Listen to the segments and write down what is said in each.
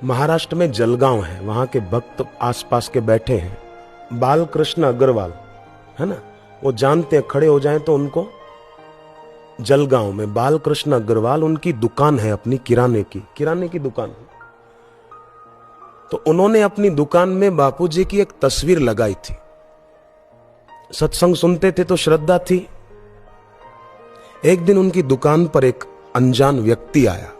महाराष्ट्र में जलगांव है, वहां के भक्त आसपास के बैठे हैं। बालकृष्ण अग्रवाल है ना, वो जानते हैं, खड़े हो जाएं तो उनको। जलगांव में बालकृष्ण अग्रवाल, उनकी दुकान है अपनी, किराने की दुकान है। तो उन्होंने अपनी दुकान में बापूजी की एक तस्वीर लगाई थी। सत्संग सुनते थे तो श्रद्धा थी। एक दिन उनकी दुकान पर एक अनजान व्यक्ति आया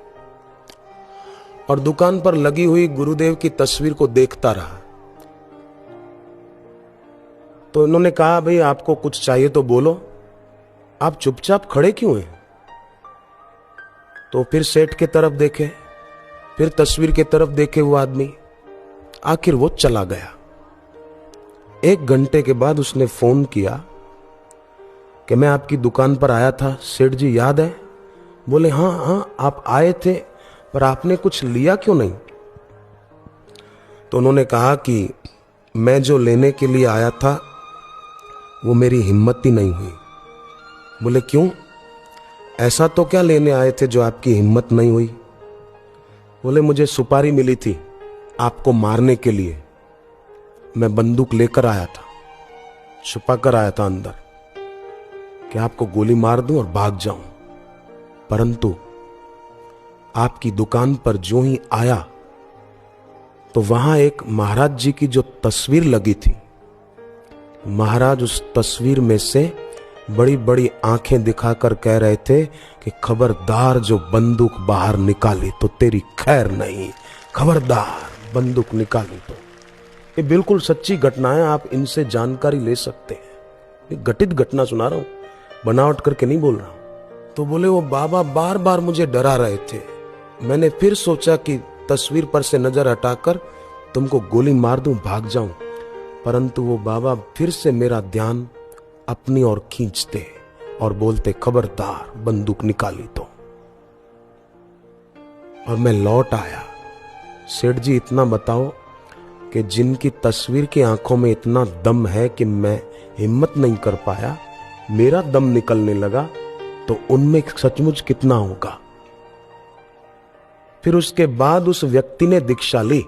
और दुकान पर लगी हुई गुरुदेव की तस्वीर को देखता रहा। तो उन्होंने कहा, भाई आपको कुछ चाहिए तो बोलो, आप चुपचाप खड़े क्यों हैं? तो फिर सेठ के तरफ देखे, फिर तस्वीर के तरफ देखे वो आदमी, आखिर वो चला गया। 1 घंटे के बाद उसने फोन किया कि मैं आपकी दुकान पर आया था, सेठ जी याद है? बोले हाँ आप आए थे, पर आपने कुछ लिया क्यों नहीं? तो उन्होंने कहा कि मैं जो लेने के लिए आया था वो मेरी हिम्मत ही नहीं हुई। बोले क्यों? ऐसा तो क्या लेने आए थे जो आपकी हिम्मत नहीं हुई? बोले मुझे सुपारी मिली थी आपको मारने के लिए, मैं बंदूक लेकर आया था, छुपा कर आया था अंदर कि आपको गोली मार दूं और भाग जाऊं। परंतु आपकी दुकान पर जो ही आया तो वहां एक महाराज जी की जो तस्वीर लगी थी, महाराज उस तस्वीर में से बड़ी बड़ी आंखें दिखाकर कह रहे थे कि खबरदार जो बंदूक बाहर निकाली तो तेरी खैर नहीं, खबरदार बंदूक निकाली तो। ये बिल्कुल सच्ची घटना है, आप इनसे जानकारी ले सकते हैं। ये घटित घटना सुना रहा हूं, बनावट करके नहीं बोल रहा हूं। तो बोले वो बाबा बार बार मुझे डरा रहे थे। मैंने फिर सोचा कि तस्वीर पर से नजर हटाकर तुमको गोली मार दूं, भाग जाऊं, परंतु वो बाबा फिर से मेरा ध्यान अपनी ओर खींचते और बोलते खबरदार बंदूक निकाली तो। और मैं लौट आया। सेठ जी इतना बताओ कि जिनकी तस्वीर की आंखों में इतना दम है कि मैं हिम्मत नहीं कर पाया, मेरा दम निकलने लगा, तो उनमें सचमुच कितना होगा। फिर उसके बाद उस व्यक्ति ने दीक्षा ली,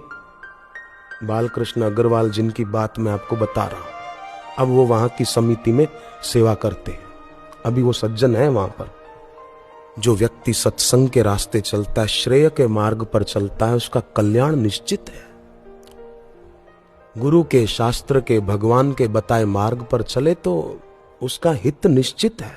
बालकृष्ण अग्रवाल जिनकी बात मैं आपको बता रहा हूं। अब वो वहां की समिति में सेवा करते हैं, अभी वो सज्जन है वहां पर। जो व्यक्ति सत्संग के रास्ते चलता है, श्रेय के मार्ग पर चलता है, उसका कल्याण निश्चित है। गुरु के, शास्त्र के, भगवान के बताए मार्ग पर चले तो उसका हित निश्चित है।